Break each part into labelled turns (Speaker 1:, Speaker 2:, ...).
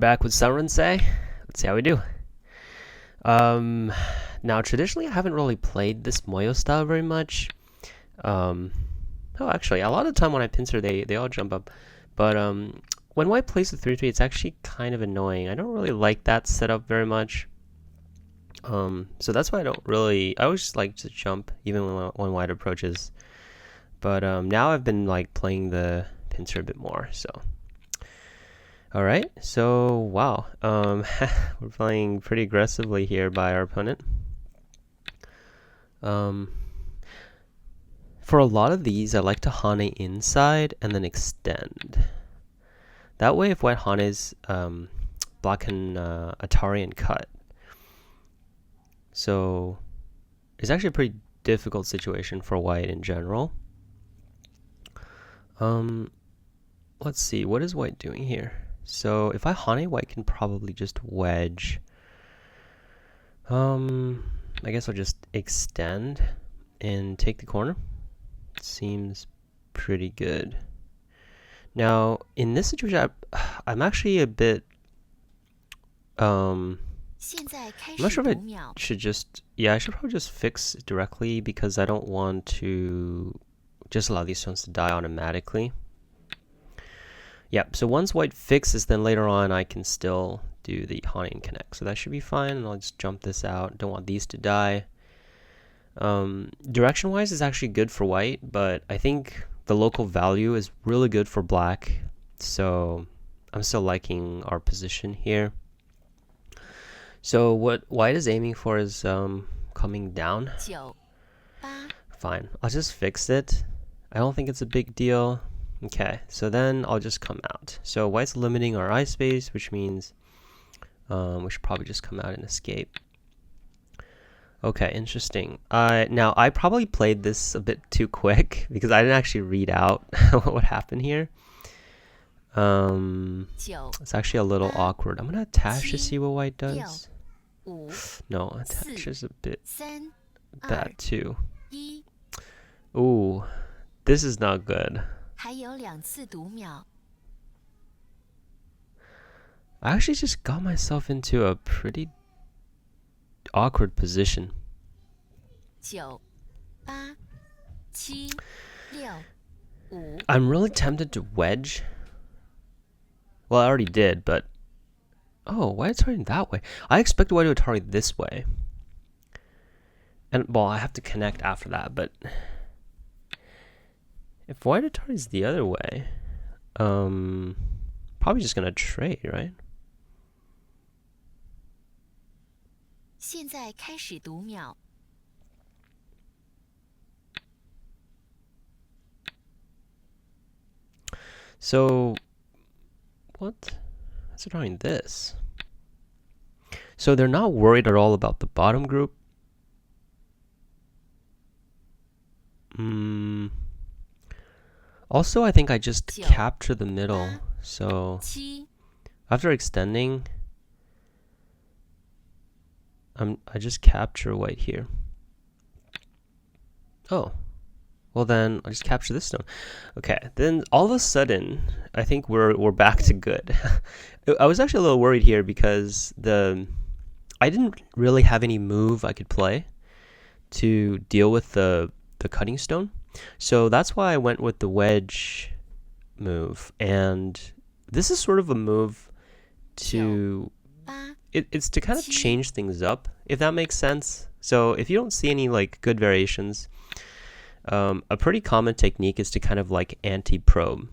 Speaker 1: back with Sanrensei. Let's see how we do. Now traditionally I haven't really played this Moyo style very much. Actually, a lot of the time when I pincer they all jump up. But when white plays the 3-3, it's actually kind of annoying. I don't really like that setup very much. So that's why I always just like to jump even when white approaches. But now I've been like playing the pincer a bit more, so. Alright, so wow, we're playing pretty aggressively here by our opponent. For a lot of these, I like to hane inside and then extend. That way, if white hanes, black can Atari and cut. So it's actually a pretty difficult situation for white in general. Let's see, what is white doing here? So if I hane, white can probably just wedge. I guess I'll just extend and take the corner. Seems pretty good. Now in this situation, I'm actually a bit I'm not sure if I should just I should probably just fix directly because I don't want to just allow these stones to die automatically. Yep, so once white fixes, then later on I can still do the hane and connect. So that should be fine, and I'll just jump this out. Don't want these to die. Direction-wise is actually good for white, but I think the local value is really good for black. So I'm still liking our position here. So what white is aiming for is coming down. Fine, I'll just fix it. I don't think it's a big deal. Okay, so then I'll just come out. So white's limiting our eye space, which means we should probably just come out and escape. Okay, interesting. Now, I probably played this a bit too quick because I didn't actually read out what happened here. It's actually a little awkward. I'm going to attach to see what white does. No, attach is a bit bad too. Ooh, this is not good. I actually just got myself into a pretty awkward position. I'm really tempted to wedge. Well, I already did, but oh, white Atari that way. I expected white to Atari this way. And well, I have to connect after that, but if white Atari is the other way, probably just gonna trade, right? So what? Let's try this. So they're not worried at all about the bottom group. Also, I think I just capture the middle. So after extending, I just capture white here. Oh, well then I just capture this stone. Okay, then all of a sudden I think we're back to good. I was actually a little worried here because I didn't really have any move I could play to deal with the cutting stone. So that's why I went with the wedge move, and this is sort of a move to it's to kind of change things up, if that makes sense. So if you don't see any like good variations, a pretty common technique is to kind of like anti-probe,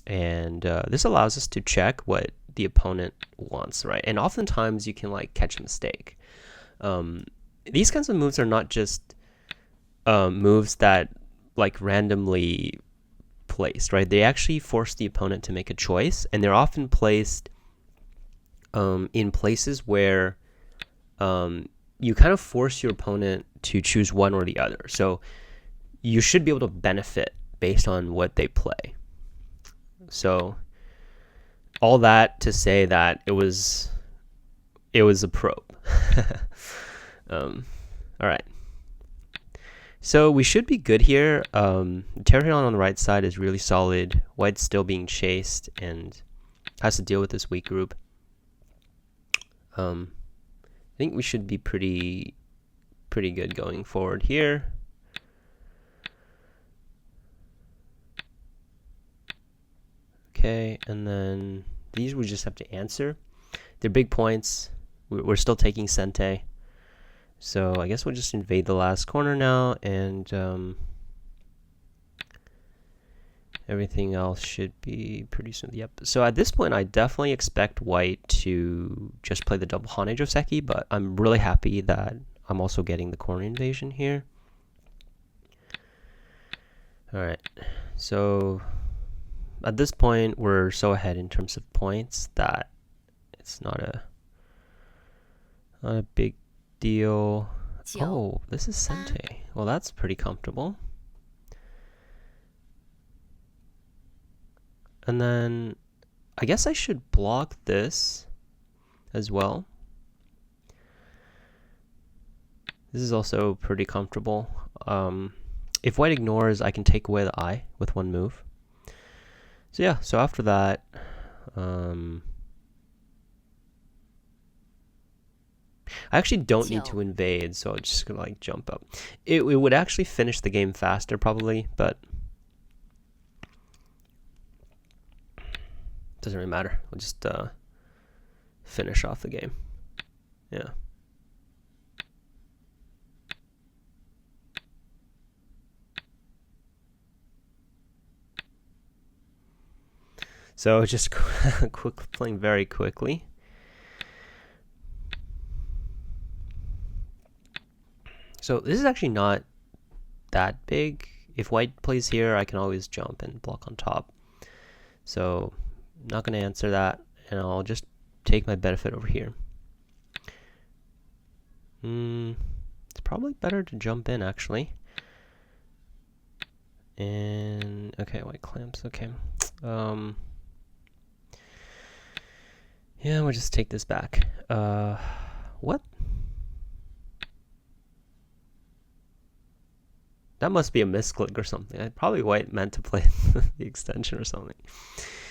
Speaker 1: and this allows us to check what the opponent wants, right? And oftentimes you can like catch a mistake. These kinds of moves are not just moves that like randomly placed, right? They actually force the opponent to make a choice, and they're often placed in places where you kind of force your opponent to choose one or the other. So you should be able to benefit based on what they play. So all that to say that it was a probe. All right. So we should be good here. Terrion on the right side is really solid. White's still being chased and has to deal with this weak group. I think we should be pretty good going forward here. Okay, and then these we just have to answer. They're big points. We're still taking Sente. So I guess we'll just invade the last corner now, and everything else should be pretty smooth. Yep. So at this point, I definitely expect white to just play the double Hane Joseki, but I'm really happy that I'm also getting the corner invasion here. Alright, so at this point, we're so ahead in terms of points that it's not a big deal. Oh, this is Sente. Well, that's pretty comfortable. And then I guess I should block this as well. This is also pretty comfortable. If white ignores, I can take away the eye with one move. So yeah, so after that, I actually don't need to invade, so I'm just gonna like jump up. It would actually finish the game faster probably, but doesn't really matter. We'll just finish off the game. Yeah. So just playing very quickly. So this is actually not that big. If white plays here, I can always jump and block on top. So I'm not going to answer that, and I'll just take my benefit over here. It's probably better to jump in, actually. And, okay, white clamps, okay. Yeah, we'll just take this back. What? That must be a misclick or something. Probably white meant to play the extension or something.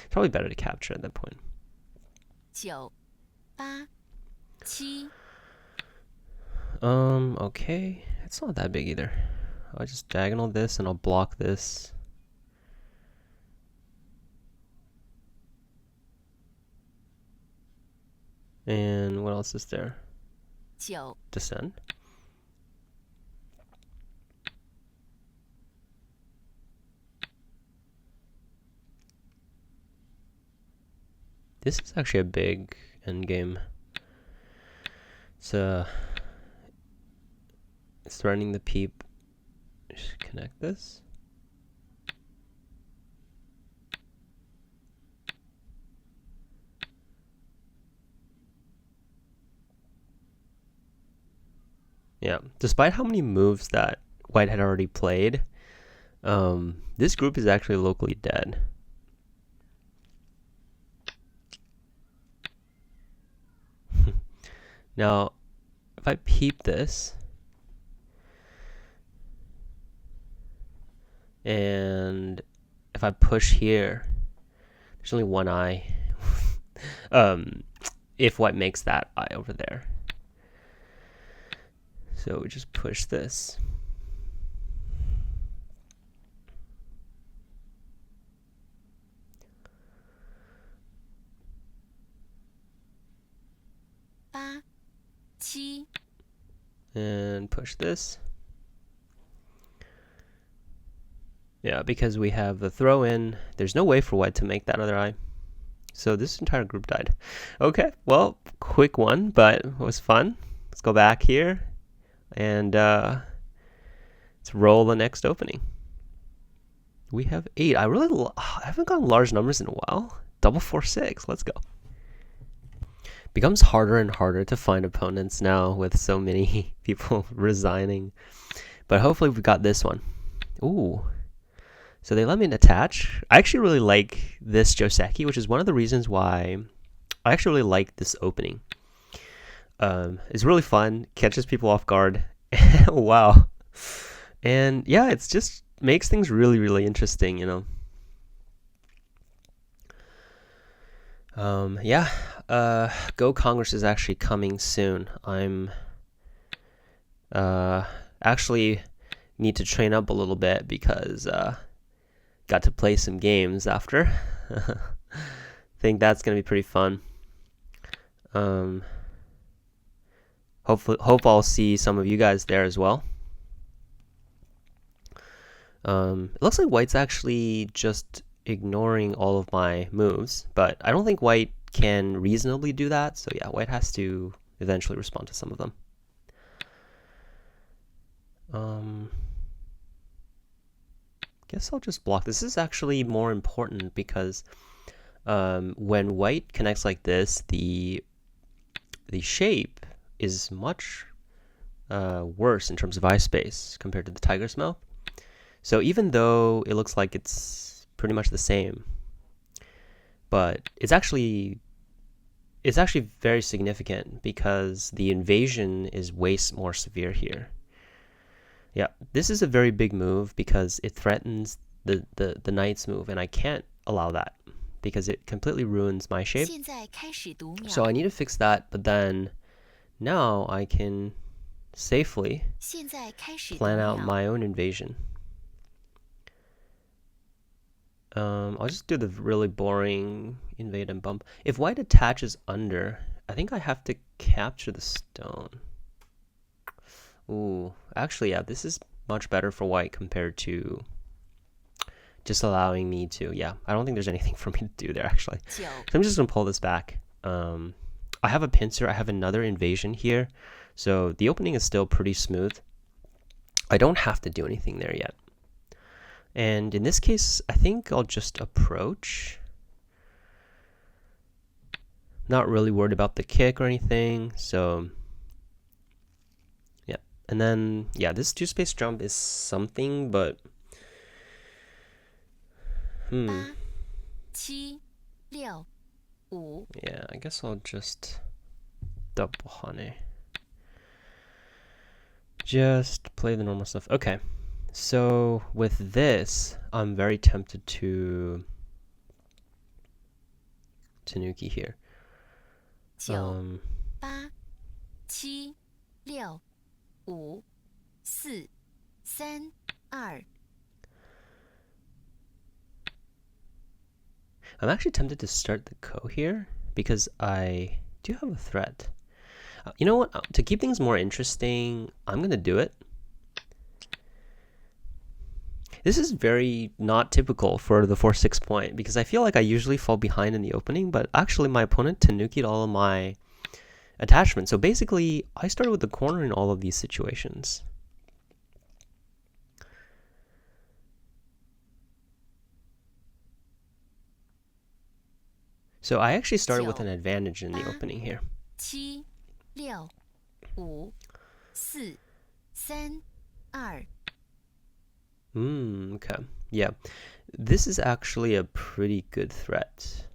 Speaker 1: Probably better to capture at that point.
Speaker 2: 9, 8, 7.
Speaker 1: Okay. It's not that big either. I'll just diagonal this and I'll block this. And what else is there?
Speaker 2: 9.
Speaker 1: Descend. This is actually a big endgame. It's threatening the peep. Just connect this. Yeah, despite how many moves that white had already played, this group is actually locally dead. Now, if I peep this, and if I push here, there's only one eye. If white makes that eye over there. So we just push this. And push this. Yeah, because we have the throw in, there's no way for white to make that other eye. So this entire group died. Okay, well, quick one, but it was fun. Let's go back here and let's roll the next opening. We have 8. I haven't gotten large numbers in a while. Double 4, 6. Let's go. Becomes harder and harder to find opponents now with so many people resigning. But hopefully we got this one. Ooh. So they let me attach. I actually really like this Joseki, which is one of the reasons why I actually really like this opening. It's really fun, catches people off guard. Wow. And yeah, it's just makes things really, really interesting, you know. Yeah, Go Congress is actually coming soon. I'm actually need to train up a little bit because got to play some games after. Think that's gonna be pretty fun. Hope I'll see some of you guys there as well. It looks like white's actually just ignoring all of my moves, but I don't think white can reasonably do that. So yeah, white has to eventually respond to some of them. Guess I'll just block. This is actually more important because when white connects like this, the shape is much worse in terms of eye space compared to the tiger's mouth. So even though it looks like it's pretty much the same, but it's actually very significant because the invasion is way more severe here. Yeah, this is a very big move because it threatens the knight's move, and I can't allow that because it completely ruins my shape. So I need to fix that, but then now I can safely plan out my own invasion. I'll just do the really boring invade and bump. If white attaches under, I think I have to capture the stone. Ooh, actually, yeah, this is much better for white compared to just allowing me to, yeah, I don't think there's anything for me to do there, actually. So I'm just going to pull this back. I have a pincer. I have another invasion here. So the opening is still pretty smooth. I don't have to do anything there yet. And in this case, I think I'll just approach. Not really worried about the kick or anything. So yeah. And then, yeah, this two-space jump is something, but yeah, I guess I'll just double honey. Just play the normal stuff. Okay. So with this, I'm very tempted to Tanuki here.
Speaker 2: 9、8、7、6、5、4、3、2。I'm
Speaker 1: actually tempted to start the ko here because I do have a threat. You know what? To keep things more interesting, I'm going to do it. This is very not typical for the 4-6 point because I feel like I usually fall behind in the opening, but actually my opponent Tanuki'd all of my attachments. So basically, I started with the corner in all of these situations. So I actually started with an advantage in the opening here.
Speaker 2: 7、6、5、4、3、2。Okay.
Speaker 1: Yeah. This is actually a pretty good threat.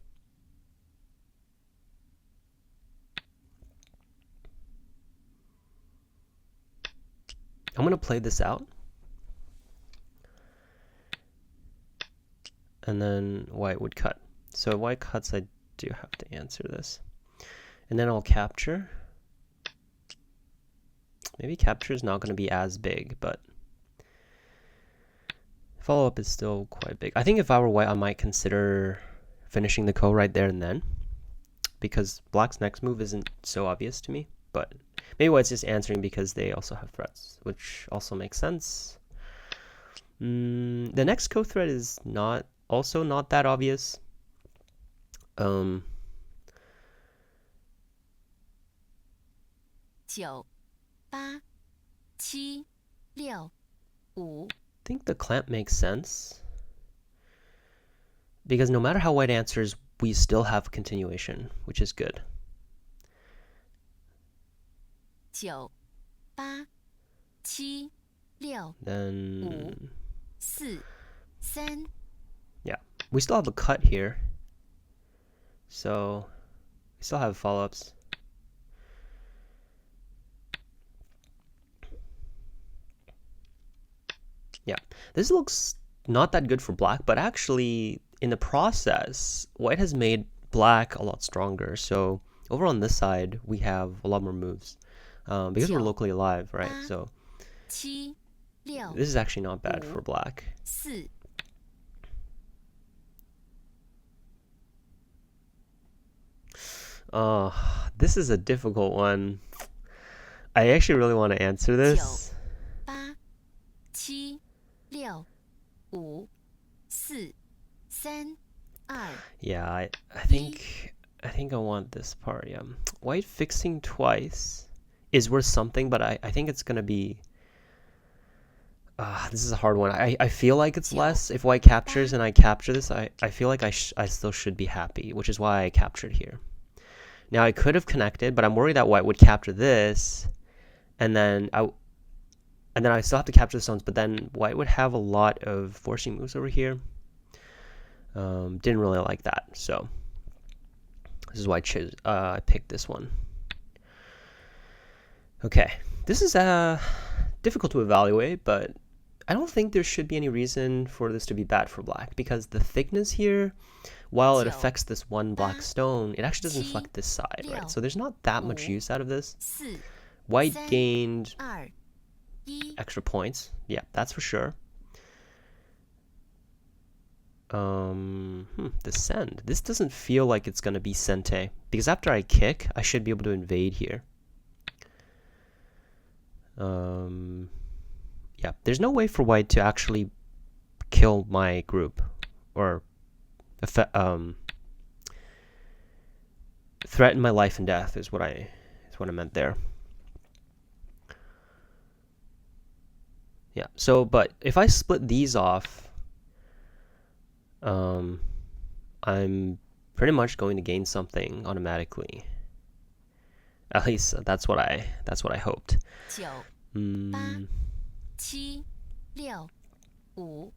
Speaker 1: I'm going to play this out. And then white would cut. So if white cuts, I do have to answer this. And then I'll capture. Maybe capture is not going to be as big, but follow-up is still quite big. I think if I were white, I might consider finishing the ko right there and then, because black's next move isn't so obvious to me, but maybe white's just answering because they also have threats, which also makes sense. The next ko threat is also not that obvious.
Speaker 2: 9、8、7、6、5。I
Speaker 1: think the clamp makes sense because no matter how white answers, we still have continuation, which is good.
Speaker 2: 9、8、7、6、Then 5、4、3。Yeah,
Speaker 1: we still have a cut here, so we still have follow-ups. Yeah, this looks not that good for black, but actually in the process, white has made black a lot stronger. So over on this side, we have a lot more moves because we're
Speaker 2: 九
Speaker 1: locally alive, right?
Speaker 2: 八
Speaker 1: So
Speaker 2: 七六
Speaker 1: this is actually not bad for
Speaker 2: 五
Speaker 1: black.
Speaker 2: 四
Speaker 1: This is a difficult one. I actually really want to answer
Speaker 2: 九
Speaker 1: this.
Speaker 2: 八七六五四三二
Speaker 1: Yeah, I think I want this part. Yeah, white fixing twice is worth something, but I think it's gonna be. This is a hard one. I feel like it's less if white captures and I capture this. I feel like I still should be happy, which is why I captured here. Now I could have connected, but I'm worried that white would capture this, and then I still have to capture the stones. But then white would have a lot of forcing moves over here. Didn't really like that, so this is why I picked this one. Okay, this is difficult to evaluate, but I don't think there should be any reason for this to be bad for black, because the thickness here, while it affects this one black stone, it actually doesn't affect this side, right? So there's not that much use out of this. White gained
Speaker 2: 二一
Speaker 1: extra points. Yeah, that's for sure. The send. This doesn't feel like it's gonna be Sente, because after I kick, I should be able to invade here. Yeah, there's no way for white to actually kill my group or threaten my life and death is what I meant there. Yeah, so but if I split these off, I'm pretty much going to gain something automatically. At least that's what I hoped.
Speaker 2: 九八七六五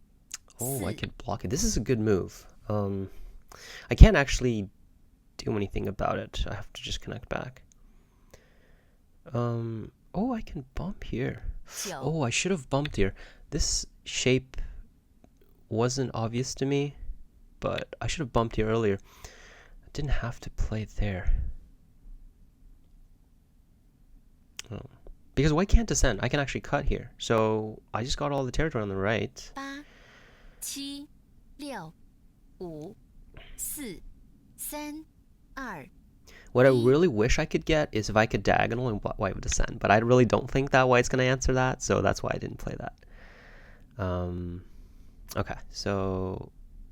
Speaker 1: Oh, I
Speaker 2: 四
Speaker 1: could block it. This is a good move. I can't actually do anything about it. I have to just connect back. Oh, I can bump here.
Speaker 2: 九
Speaker 1: Oh, I should have bumped here. This shape wasn't obvious to me, but I should have bumped here earlier. I didn't have to play there. Oh. Because white can't descend. I can actually cut here. So I just got all the territory on the right.
Speaker 2: 八七六五四三二
Speaker 1: What I really wish I could get is if I could diagonal and white would descend. But I really don't think that white's going to answer that, so that's why I didn't play that. Okay, so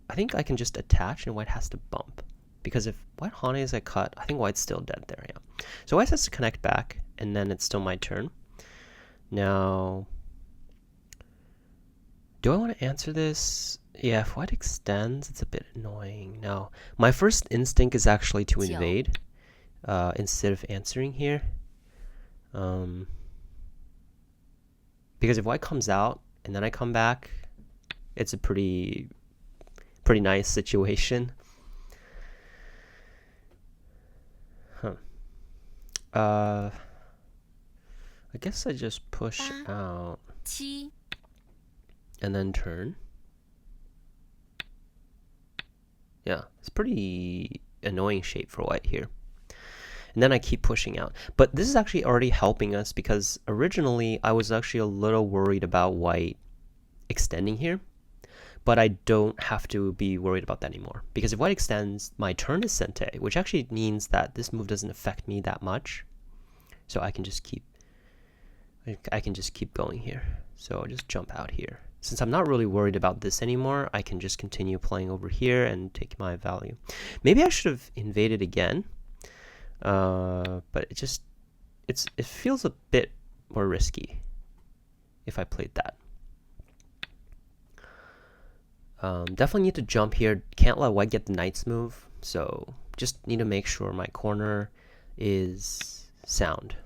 Speaker 1: I think I can just attach and white has to bump. Because if white Hane is a cut, I think white's still dead there, yeah. So white has to connect back, and then it's still my turn. Now, do I want to answer this? Yeah, if white extends, it's a bit annoying. Now, my first instinct is actually to invade instead of answering here. Because if white comes out and then I come back, it's a pretty nice situation. I guess I just push out
Speaker 2: 七
Speaker 1: and then turn. Yeah, it's pretty annoying shape for white here. And then I keep pushing out. But this is actually already helping us, because originally I was actually a little worried about white extending here. But I don't have to be worried about that anymore. Because if white extends, my turn is Sente, which actually means that this move doesn't affect me that much. So I can just keep going here. So I'll just jump out here. Since I'm not really worried about this anymore, I can just continue playing over here and take my value. Maybe I should have invaded again. But it feels a bit more risky if I played that. Definitely need to jump here. Can't let white get the knight's move. So just need to make sure my corner is sound.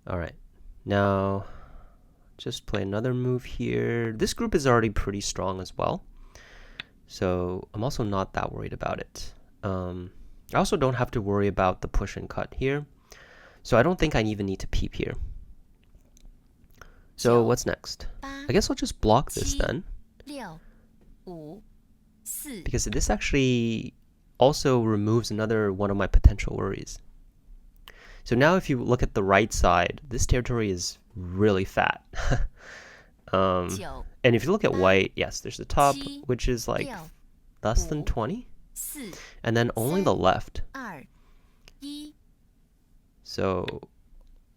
Speaker 1: Alright, now just play another move here. This group is already pretty strong as well, so I'm also not that worried about it. I also don't have to worry about the push and cut here, so I don't think I even need to peep here. So what's next? I guess I'll just block this then, because this actually also removes another one of my potential worries. So now if you look at the right side, this territory is really fat. And if you look at white, yes, there's the top, which is like less than 20, and then only the left. So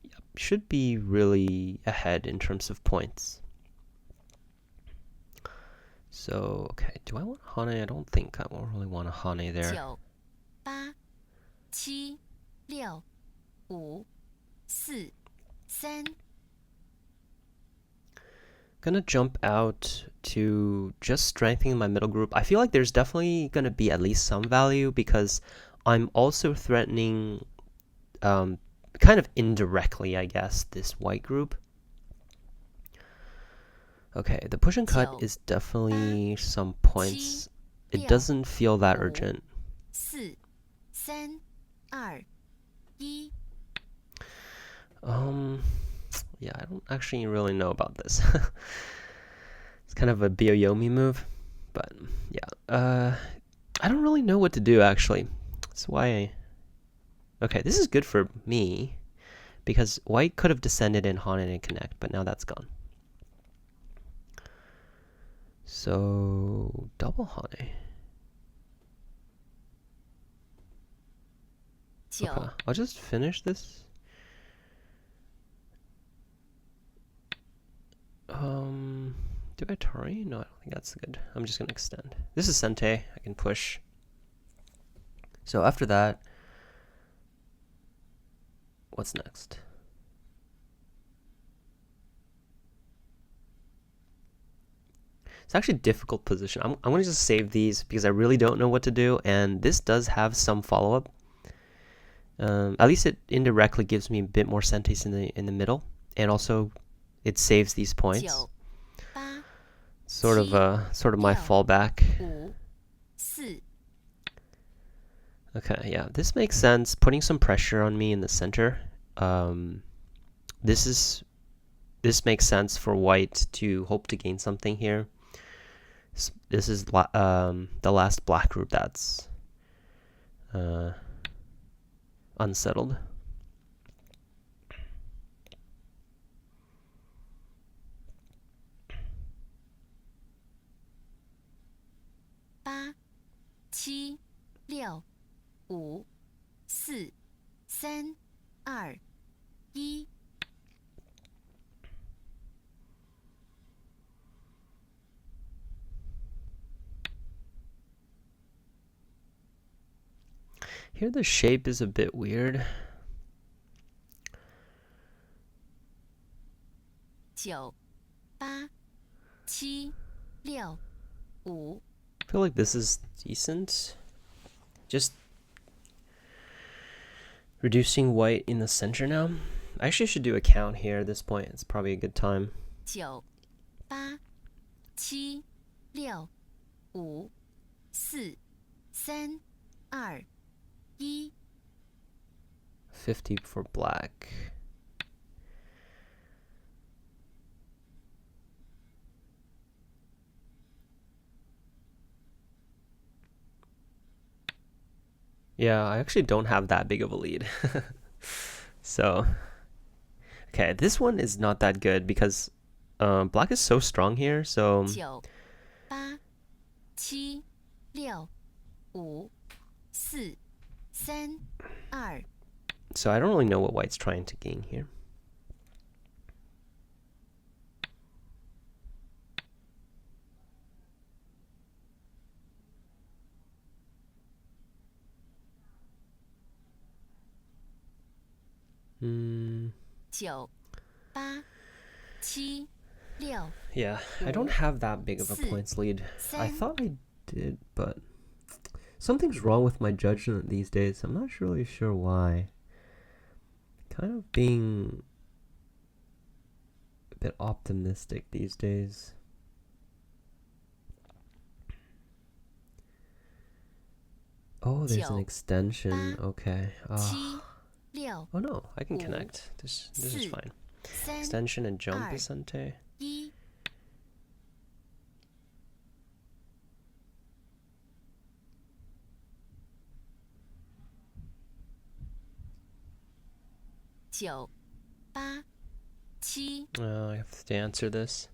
Speaker 1: yep, should be really ahead in terms of points. So, okay, do I want Hane? I don't think I really want a Hane there.
Speaker 2: 9、8、7、6、5、4、3。
Speaker 1: Gonna jump out to just strengthening my middle group. I feel like there's definitely gonna be at least some value because I'm also threatening, kind of indirectly, I guess, this white group. Okay, the push and cut is definitely some points. It doesn't feel that urgent.
Speaker 2: 4、3、2、1。
Speaker 1: Yeah, I don't actually really know about this. It's kind of a Byoyomi move, but yeah. I don't really know what to do actually. That's why okay, this is good for me because white could have descended in Hane and connect, but now that's gone. So double Hane. Okay, I'll just finish this. Do I Tori? No, I don't think that's good. I'm just gonna extend. This is Sente. I can push. So after that, what's next? It's actually a difficult position. I'm gonna just save these because I really don't know what to do, and this does have some follow-up. At least it indirectly gives me a bit more Sentes in the middle, and also it saves these points. Sort of my fallback. Okay, yeah, this makes sense. Putting some pressure on me in the center. This makes sense for white to hope to gain something here. This is the last black group that's unsettled.
Speaker 2: Seven, 6、5、4、3、2、1。
Speaker 1: Here the shape is a bit weird.
Speaker 2: 9、8、7、6、5。
Speaker 1: I feel like this is decent. Just reducing white in the center now. I actually should do a count here at this point. It's probably a good time.
Speaker 2: 9、8、7、6、5、4、3、2、1。
Speaker 1: 50 for black. Yeah, I actually don't have that big of a lead. So, okay, this one is not that good because black is so strong here, so
Speaker 2: 9、8、7、6、5、4、3、2。
Speaker 1: so I don't really know what white's trying to gain here. Hmm.
Speaker 2: 9、8、7、6。
Speaker 1: Yeah, I don't have that big of a points lead. I thought I did, but something's wrong with my judgment these days. I'm not really sure why. Kind of being a bit optimistic these days. Oh, there's an extension. Okay. Oh no, I can connect. This is fine. Extension and jump, Asante.
Speaker 2: 1。
Speaker 1: Okay,
Speaker 2: 九八七
Speaker 1: I have to answer this.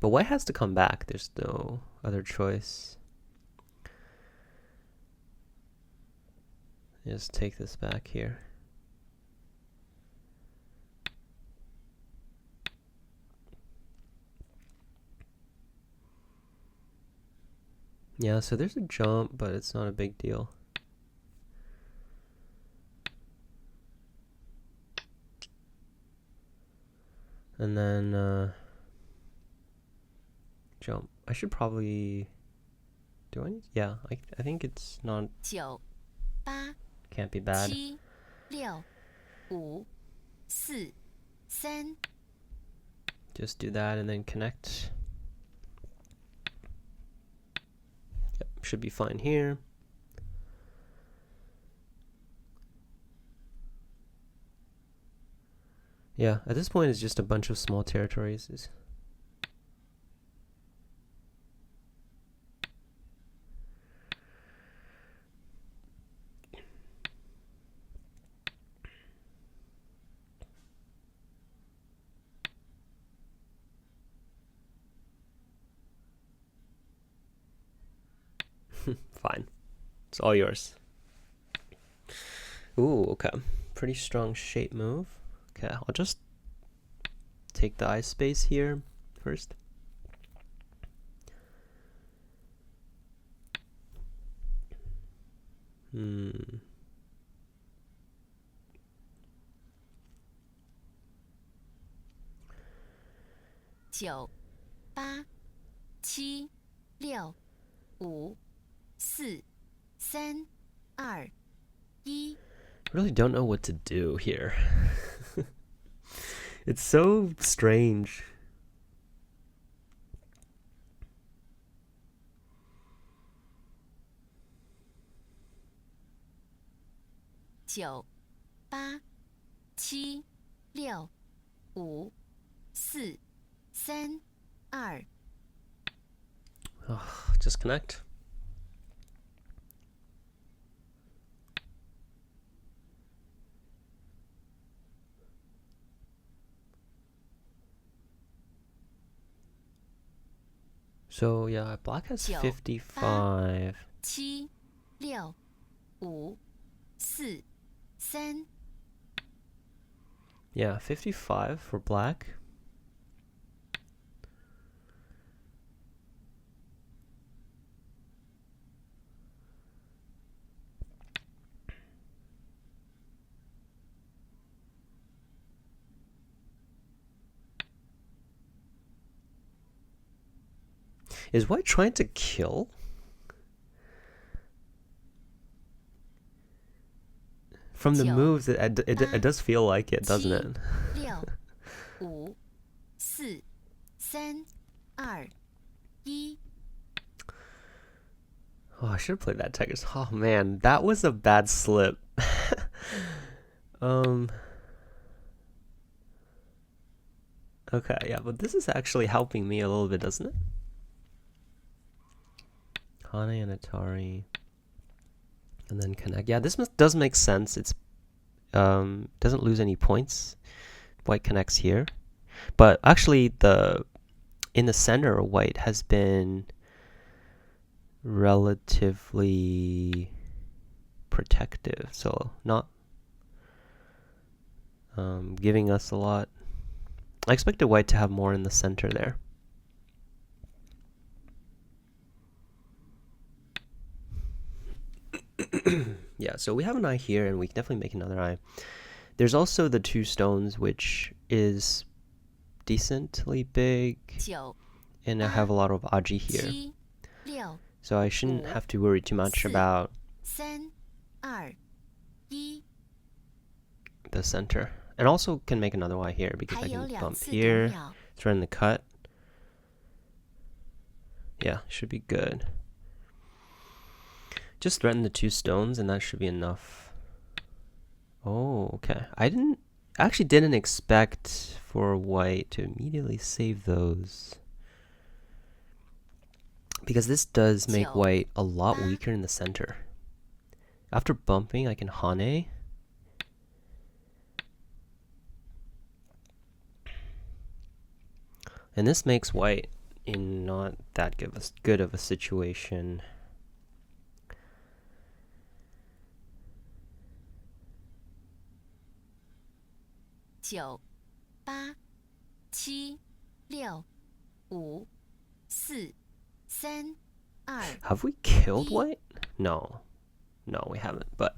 Speaker 1: But white has to come back. There's no other choice. Just take this back here. Yeah, so there's a jump, but it's not a big deal. And then jump. I should probably do I need? Yeah, I think it's not.
Speaker 2: 九八
Speaker 1: Can't be bad.
Speaker 2: 七六五四三
Speaker 1: Just do that and then connect. Yep, should be fine here. Yeah, at this point it's just a bunch of small territories. Fine. It's all yours. Ooh, okay. Pretty strong shape move. Okay, I'll just take the eye space here first. Hmm.
Speaker 2: 九八七六五四三二一
Speaker 1: Really don't know what to do here. It's so strange.
Speaker 2: 九八七六五四三二
Speaker 1: Just connect. So yeah, black has 55.
Speaker 2: 七六五四三
Speaker 1: Yeah, 55 for black. Is white trying to kill? From the moves, it does feel like it, doesn't it?
Speaker 2: 六五四三二一
Speaker 1: Oh, I should have played that Tigers. Oh man, that was a bad slip. Okay, yeah, but this is actually helping me a little bit, doesn't it? Hane and Atari. And then connect. Yeah, this does make sense. It's doesn't lose any points. White connects here. But actually in the center, white has been relatively protective, so not giving us a lot. I expected white to have more in the center there. Yeah, so we have an eye here, and we can definitely make another eye. There's also the two stones, which is decently big,
Speaker 2: 九
Speaker 1: and I have a lot of aji here.
Speaker 2: 七六
Speaker 1: So I shouldn't have to worry too much about
Speaker 2: 三二一
Speaker 1: the center. And also can make another eye here because
Speaker 2: 还
Speaker 1: I
Speaker 2: 有
Speaker 1: can
Speaker 2: 两
Speaker 1: bump
Speaker 2: 次
Speaker 1: here,
Speaker 2: 读秒
Speaker 1: threaten the cut. Yeah, should be good. Just threaten the two stones and that should be enough. Oh, okay. I actually didn't expect for white to immediately save those. because this does make
Speaker 2: 九
Speaker 1: white a lot
Speaker 2: 八
Speaker 1: weaker in the center. After bumping, I can hane. And this makes white in not that good of a situation.
Speaker 2: Have
Speaker 1: we killed white? No, we haven't. But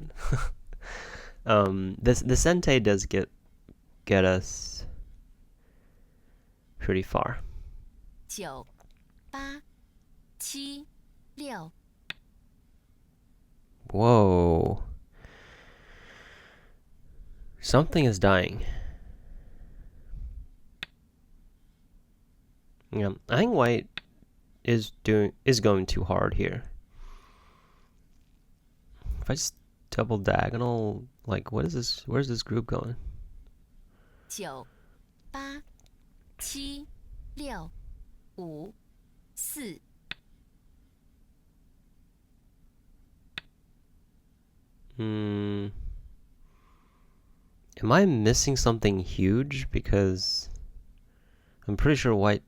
Speaker 1: the sente does get us pretty far.
Speaker 2: 9 8 7 6
Speaker 1: Whoa. Something is dying. Yeah, I think white is going too hard here. If I just double diagonal, like what is this? Where's this group going?
Speaker 2: 9 8 7 6 5 4
Speaker 1: Am I missing something huge? Because I'm pretty sure white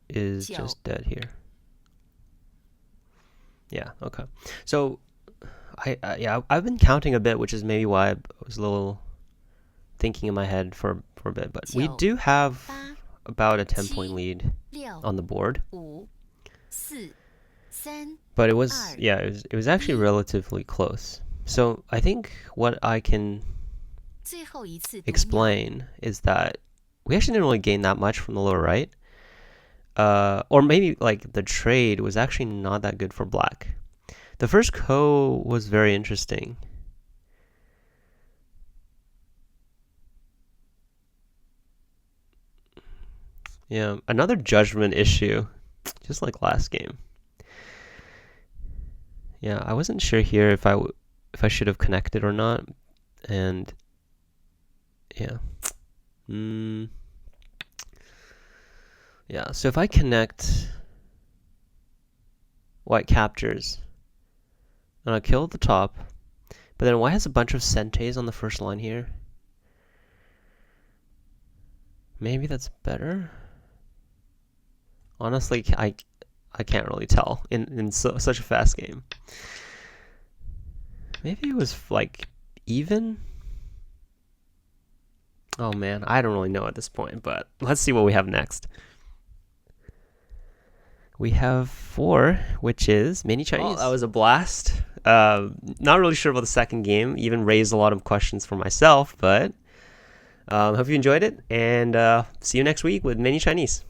Speaker 1: is just dead here. Yeah, okay. So I've been counting a bit, which is maybe why I was a little thinking in my head for a bit. But we do have about a 10-point lead on the board.
Speaker 2: 5 4 3
Speaker 1: But it was it was actually relatively close. So I think what I can
Speaker 2: 最后一次读秒
Speaker 1: explain is that we actually didn't really gain that much from the lower right. Or maybe like the trade was actually not that good for black. The first ko was very interesting. Yeah, another judgment issue, just like last game. Yeah, I wasn't sure here if I should have connected or not, and yeah. Yeah, so if I connect, white captures, and I kill at the top, but then white has a bunch of sentes on the first line here. Maybe that's better? Honestly, I can't really tell in such a fast game. Maybe it was like even? Oh man, I don't really know at this point, but let's see what we have next. We have 4, which is mini Chinese. Oh, that was a blast. Not really sure about the second game. Even raised a lot of questions for myself, but hope you enjoyed it. And see you next week with mini Chinese.